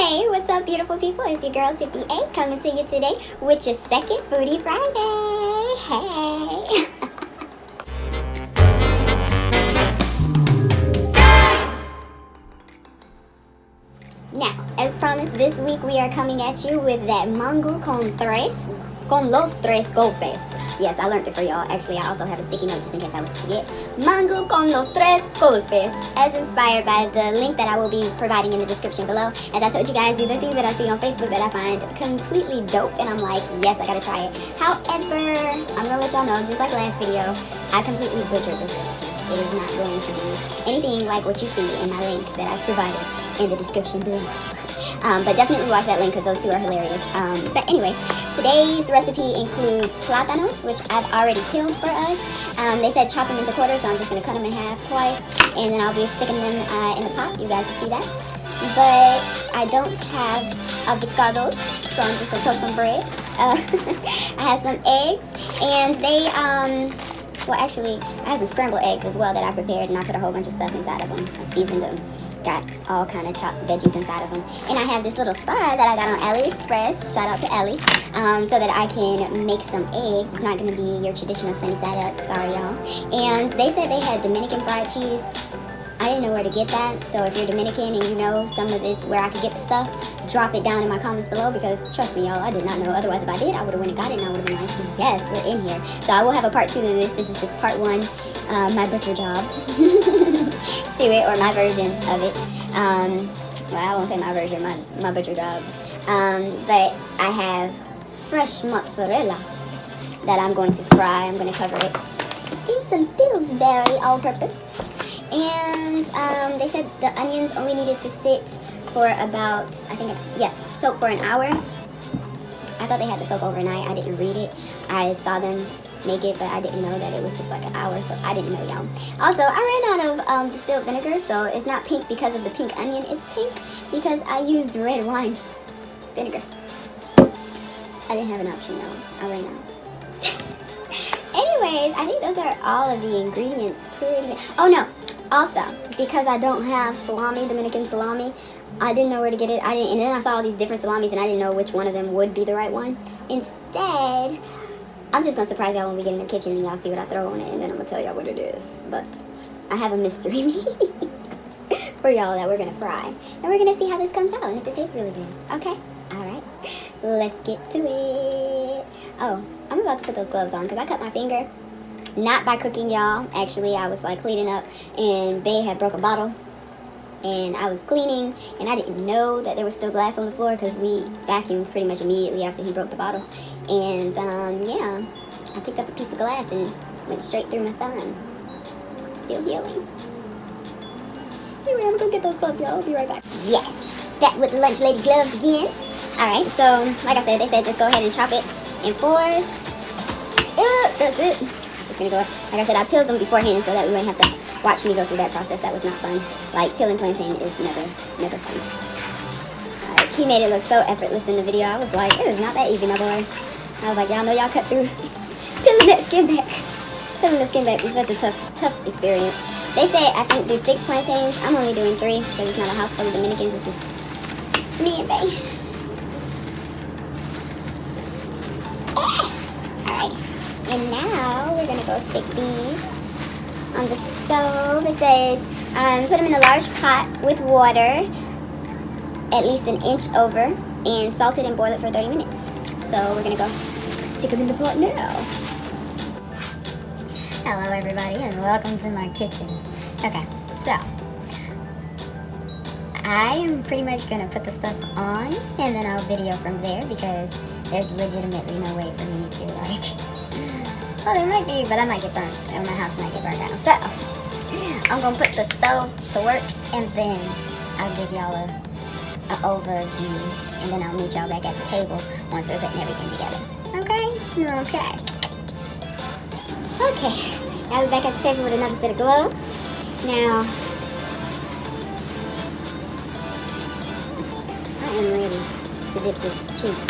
Hey, what's up, beautiful people? It's your girl Tiffy A coming to you today with your second Foodie Friday. Hey. Now, as promised, this week we are coming at you with that Mangú con los tres golpes. Yes, I learned it for y'all. Actually, I also have a sticky note just in case I was to forget. Mangú con los tres golpes, as inspired by the link that I will be providing in the description below. As I told you guys, these are things that I see on Facebook that I find completely dope, and I'm like, yes, I gotta try it. However, I'm gonna let y'all know, just like last video, I completely butchered this recipe. It is not going to be anything like what you see in my link that I've provided in the description below. But definitely watch that link because those two are hilarious. But anyway, today's recipe includes plantains, which I've already peeled for us. They said chop them into quarters, so I'm just going to cut them in half twice, and then I'll be sticking them in the pot. You guys will see that. But I don't have avocados, so I'm just going to toast some bread. I have some eggs, and they, well, actually, I have some scrambled eggs as well that I prepared, and I put a whole bunch of stuff inside of them. I seasoned them. Got all kind of chopped veggies inside of them. And I have this little star that I got on AliExpress. Shout out to Ali. So that I can make some eggs. It's not going to be your traditional sunny side up. Sorry, y'all. And they said they had Dominican fried cheese. I didn't know where to get that. So if you're Dominican and you know some of this, where I could get the stuff, drop it down in my comments below, because trust me, y'all, I did not know. Otherwise, if I did, I would have went and got it, and I would have been like, yes, we're in here. So I will have a part 2 to this. This is just part 1, my butcher job to it, or my version of it. Well, I won't say my version, my butcher job. But I have fresh mozzarella that I'm going to fry. I'm going to cover it in some Pillsbury all-purpose. And they said the onions only needed to sit for about, soak for an hour. I thought they had to soak overnight. I didn't read it. I saw them make it, but I didn't know that it was just like an hour, so I didn't know, y'all. Also, I ran out of distilled vinegar, so it's not pink because of the pink onion. It's pink because I used red wine vinegar. I didn't have an option, though. I ran out. Anyways, I think those are all of the ingredients. Oh no, also, because I don't have salami, Dominican salami, I didn't know where to get it. And then I saw all these different salamis, and I didn't know which one of them would be the right one. Instead, I'm just going to surprise y'all when we get in the kitchen and y'all see what I throw on it, and then I'm going to tell y'all what it is. But I have a mystery meat for y'all that we're going to fry. And we're going to see how this comes out and if it tastes really good. Okay? Alright. Let's get to it. Oh, I'm about to put those gloves on because I cut my finger. Not by cooking, y'all. Actually, I was like cleaning up, and Bae had broke a bottle. And I was cleaning, and I didn't know that there was still glass on the floor because we vacuumed pretty much immediately after he broke the bottle. And, yeah, I picked up a piece of glass and it went straight through my thumb. Still healing. Anyway, I'm gonna go get those gloves, y'all. I'll be right back. Yes, back with the lunch lady gloves again. Alright, so, like I said, they said just go ahead and chop it in 4s. That's it. Just gonna go, like I said, I peeled them beforehand so that we wouldn't have to watch me go through that process. That was not fun. Like, peeling plantain is never fun. Alright, he made it look so effortless in the video. I was like, it is not that easy, my boy. I was like, y'all know y'all cut through peeling that skin back. Peeling the skin back is such a tough experience. They say I think do 6 plantains. I'm only doing 3 because it's not a house full of Dominicans. It's just me and Bae. Alright, and now we're gonna go stick these on the stove. It says put them in a large pot with water at least an inch over, and salt it and boil it for 30 minutes. So we're gonna go stick them in the pot now. Hello everybody, and welcome to my kitchen. Okay, so I am pretty much gonna put the stuff on, and then I'll video from there because there's legitimately no way for me to well, there might be, but I might get burnt, and my house might get burnt down. So I'm gonna put the stove to work, and then I'll give y'all an overview, and then I'll meet y'all back at the table once we're putting everything together. Okay? Okay. Okay. Now we're back at the table with another set of gloves. Now, I am ready to dip this cheese.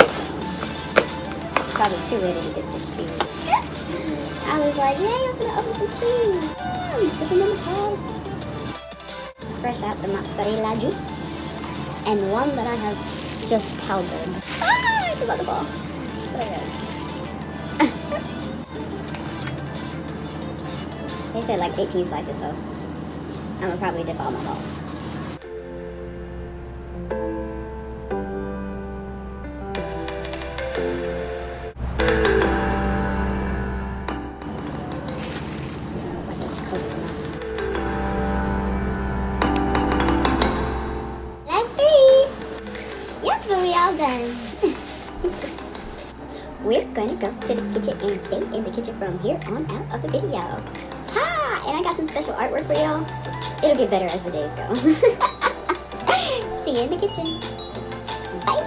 Probably too ready to dip this cheese. I was like, yay, I'm gonna open some cheese. Put them in the pot. Fresh out the mozzarella juice. and one that I have just powdered. Ah, it's about to fall. They said like 18 slices, so I'm gonna probably dip all my balls. That's 3. Yep, so we all done. We're gonna go to the kitchen and stay in the kitchen from here on out of the video. Ha! And I got some special artwork for y'all. It'll get better as the days go. See you in the kitchen. Bye!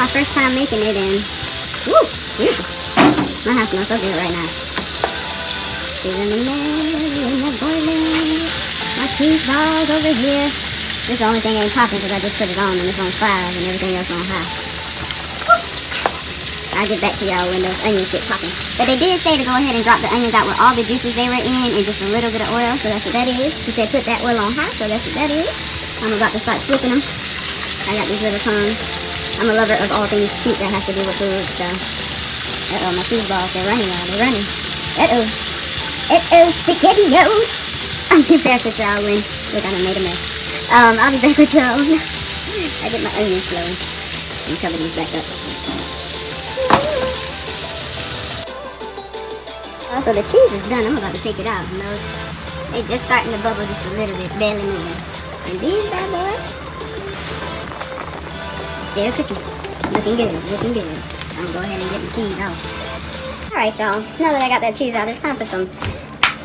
First time making it and woo, beautiful. My house smells so good right now. Season the mayo, boiling. My cheese balls over here. This is the only thing ain't popping because I just put it on and it's on 5 and everything else on high. Woo. I'll get back to y'all when those onions get popping. But they did say to go ahead and drop the onions out with all the juices they were in and just a little bit of oil, so that's what that is. She said put that oil on high, so that's what that is. I'm about to start flipping them. I got these little tongs. I'm a lover of all things cute that has to do with food, so. Uh-oh, my cheese balls, they're running, y'all, they're running. Uh-oh. Uh-oh, spaghettios. I'll be back with y'all when, look, I done made a mess. I'll be back with y'all. I get my onions flowing. And cover these back up. Also, the cheese is done. I'm about to take it out. You know, they just starting to bubble just a little bit, barely moving. And these bad boys, still cooking. Looking good, looking good. I'm gonna go ahead and get the cheese out. Alright, y'all. Now that I got that cheese out, it's time for some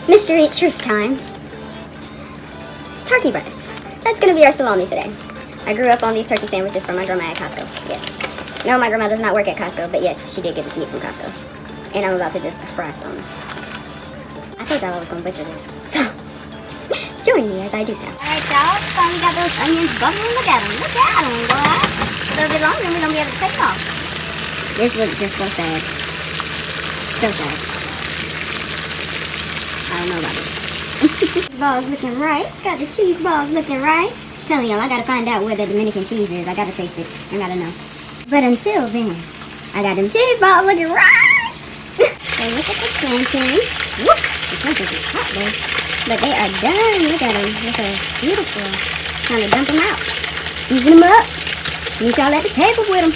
mystery truth time. Turkey breast. That's gonna be our salami today. I grew up on these turkey sandwiches from my grandma at Costco. Yes. No, my grandma does not work at Costco, but yes, she did get this meat from Costco. And I'm about to just fry some. I told y'all I was gonna butcher this. So, join me as I do so. Alright, y'all. Finally got those onions bubbling. Look at them. Look at them, boy. A little bit longer and we're going to be able to take it off. This looks just so sad. So sad. I don't know about it. Cheese balls looking right. Got the cheese balls looking right. Telling y'all, I got to find out where the Dominican cheese is. I got to taste it. I got to know. But until then, I got them cheese balls looking right. So look at the plantains. Whoop! The plantains is hot though. But they are done. Look at them. Look at beautiful. Time to dump them out. Season them up. Meet y'all at the table with them.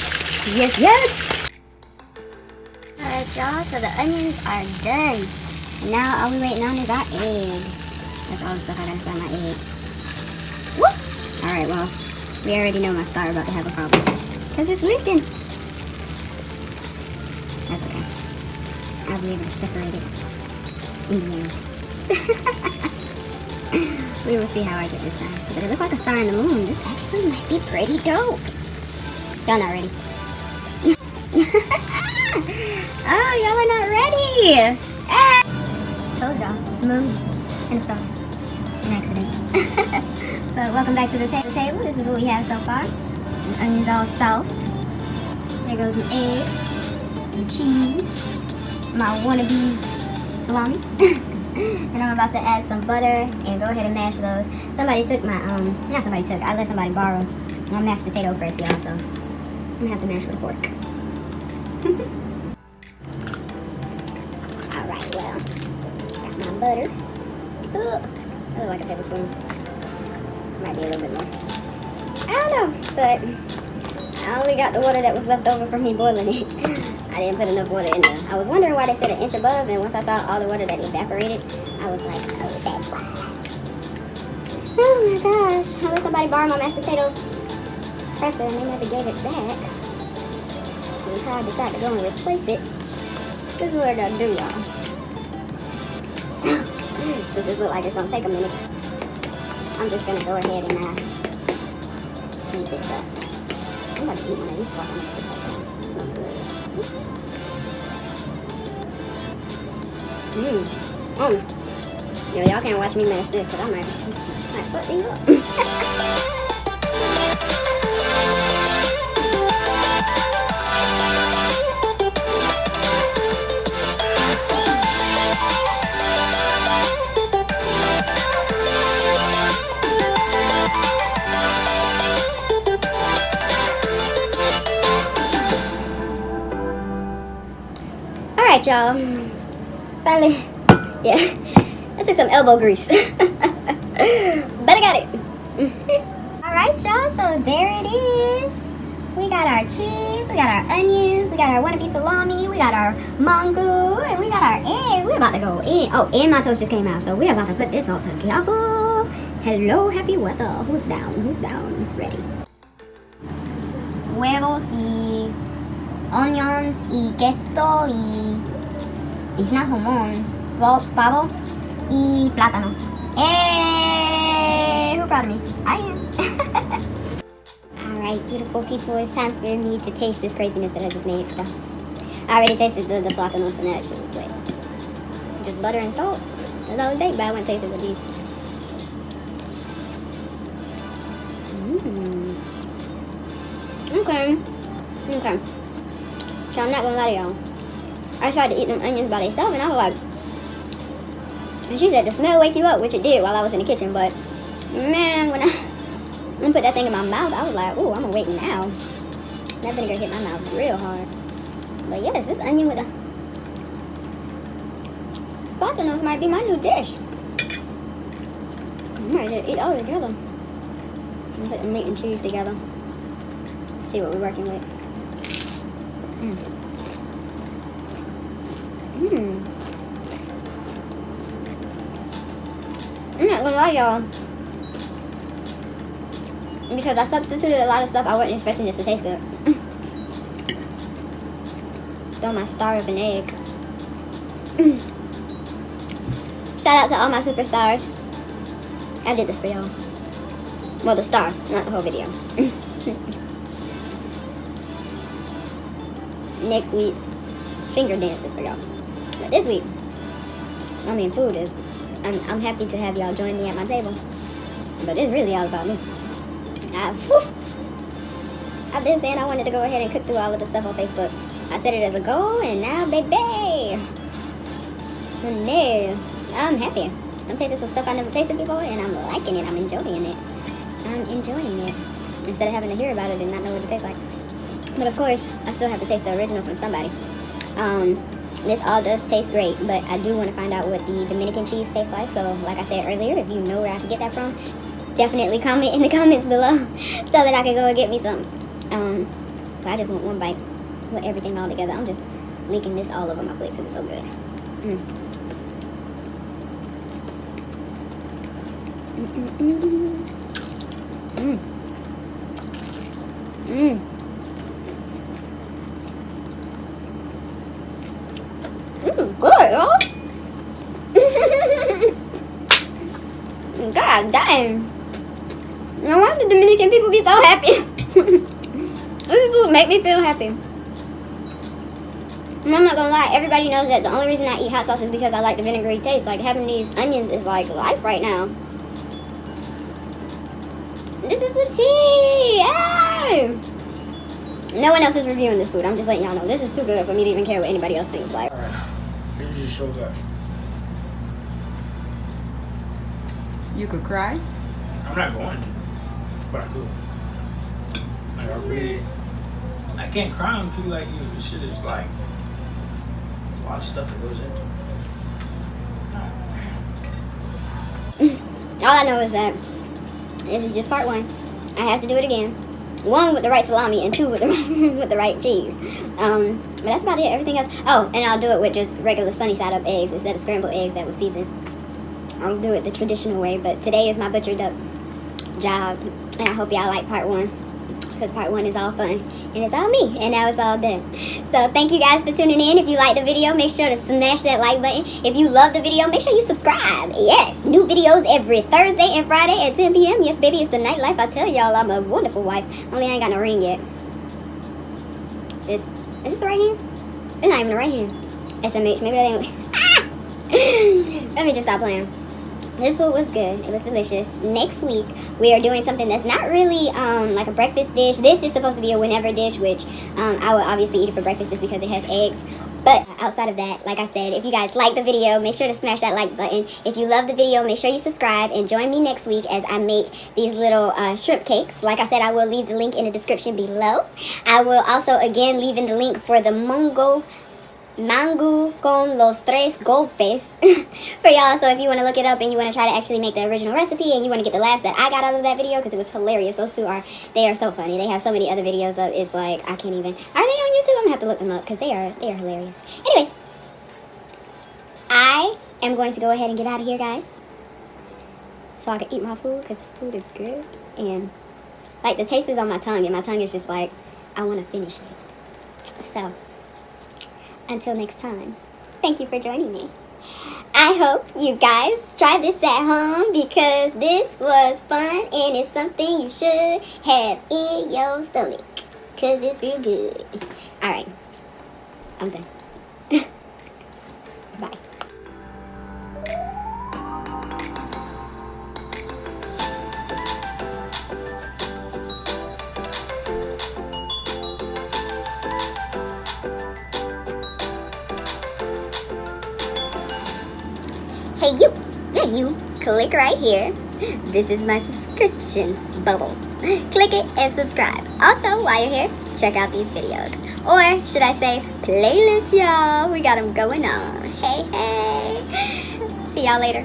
Yes, yes. Alright, y'all. So the onions are done. Now all we waiting on is our egg. That's all the stuff I gotta fry my egg. Whoop! Alright, well, we already know my star about to have a problem. Because it's leaking. That's okay. I'll be able to separate it in the end. We will see how I get this time. But it looks like a star in the moon. This actually might be pretty dope. Y'all not ready. Oh, y'all are not ready. Ah. Told y'all, it's a moon and a star. An accident. But welcome back to the table. This is what we have so far. The onions all soft. There goes an egg, some cheese, my wannabe salami. And I'm about to add some butter and go ahead and mash those. Somebody took my, not somebody took, I let somebody borrow my mashed potato press, y'all, so I'm gonna have to mash with a fork. Alright, well, got my butter. I look like a tablespoon. Might be a little bit more. I don't know, but I only got the water that was left over from me boiling it. I didn't put enough water in there. I was wondering why they said an inch above, and once I saw all the water that evaporated, I was like, oh, that's why. Oh my gosh, I let somebody borrow my mashed potato presser and they never gave it back. So until I decide to go and replace it, this is what I gotta do, y'all. So this looks like it's gonna take a minute. I'm just gonna go ahead and speed this up. I'm about to eat one of these parts. Yeah, y'all can't watch me mash this, but I might fuck these up. Alright, y'all. Finally, yeah. I took some elbow grease. But I got it. Alright, y'all. So there it is. We got our cheese. We got our onions. We got our wannabe salami. We got our mangú. And we got our eggs. We're about to go in. Oh, and my toast just came out. So we're about to put this all together. Hello, happy weather. Who's down? Who's down? Ready. Huevos y onions y queso y it's not jamón, pavo y plátanos. Hey, who proud of me? I am. Alright, beautiful people, it's time for me to taste this craziness that I just made. So I already tasted the plátanos and that shit was like just butter and salt. That's all it takes, but I wouldn't taste it with these. Okay. So I'm not gonna lie to y'all. I tried to eat them onions by themselves and I was like, and she said the smell wake you up, which it did while I was in the kitchen, but man, when I put that thing in my mouth, I was like, ooh, I'm awake now. That vinegar hit my mouth real hard. But yes, this onion with the plátanos might be my new dish. I'm ready to eat all together. I'm put the meat and cheese together. See what we're working with. I'm not gonna lie, y'all, because I substituted a lot of stuff. I wasn't expecting this to taste good. Throw my star of an egg. Shout out to all my superstars. I did this for y'all. Well, the star, not the whole video. Next week's finger dances for y'all. But this week, I mean, food is, I'm happy to have y'all join me at my table. But it's really all about me. I've been saying I wanted to go ahead and cook through all of the stuff on Facebook. I set it as a goal, and now, baby, no, I'm happy. I'm tasting some stuff I never tasted before, and I'm liking it. I'm enjoying it. Instead of having to hear about it and not know what it tastes like. But of course, I still have to taste the original from somebody. This all does taste great, but I do want to find out what the Dominican cheese tastes like. So, like I said earlier, if you know where I can get that from, definitely comment in the comments below so that I can go and get me some. But I just want one bite with everything all together. I'm just leaking this all over my plate because it's so good. Good, y'all. God dang. No wonder the Dominican people be so happy. This food make me feel happy. And I'm not gonna lie, everybody knows that the only reason I eat hot sauce is because I like the vinegary taste. Like, having these onions is like life right now. This is the tea! Hey! No one else is reviewing this food. I'm just letting y'all know. This is too good for me to even care what anybody else thinks. Like, It just shows up. You could cry? I'm not going to, but I could. Like, I can't cry on people like you. This shit is like, there's a lot of stuff that goes into it. all I know is that this is just part one. I have to do it again. 1 with the right salami and 2 with the with the right cheese. But that's about it. Everything else. Oh, and I'll do it with just regular sunny side up eggs instead of scrambled eggs that was seasoned. I'll do it the traditional way. But today is my butchered up job, and I hope y'all like part 1 because part 1 is all fun and it's all me, and now it's all done. So thank you guys for tuning in. If you like the video, make sure to smash that like button. If you love the video, make sure you subscribe. Yes, new videos every Thursday and Friday at 10 p.m. Yes, baby, it's the nightlife. I tell y'all, I'm a wonderful wife. Only I ain't got no ring yet. Is this the right hand? It's not even the right hand. SMH, maybe that ain't. Ah! Let me just stop playing. This food was good. It was delicious. Next week, we are doing something that's not really like a breakfast dish. This is supposed to be a whenever dish, which I would obviously eat it for breakfast just because it has eggs. But outside of that, like I said, if you guys like the video, make sure to smash that like button. If you love the video, make sure you subscribe and join me next week as I make these little shrimp cakes. Like I said, I will leave the link in the description below. I will also, again, leave in the link for the Mangú con los tres golpes for y'all. So if you want to look it up and you want to try to actually make the original recipe and you want to get the laughs that I got out of that video, because it was hilarious. Those two they are so funny. They have so many other videos of, it's like I can't even. Are they on YouTube? I'm gonna have to look them up because they are hilarious. Anyways, I am going to go ahead and get out of here, guys, so I can eat my food because this food is good and like the taste is on my tongue and my tongue is just like I want to finish it. So until next time, thank you for joining me. I hope you guys try this at home because this was fun and it's something you should have in your stomach because it's real good. Alright, I'm done. Bye. Hey you, yeah you, click right here. This is my subscription bubble. Click it and subscribe. Also, while you're here, check out these videos. Or should I say playlists, y'all. We got them going on. Hey, hey. See y'all later.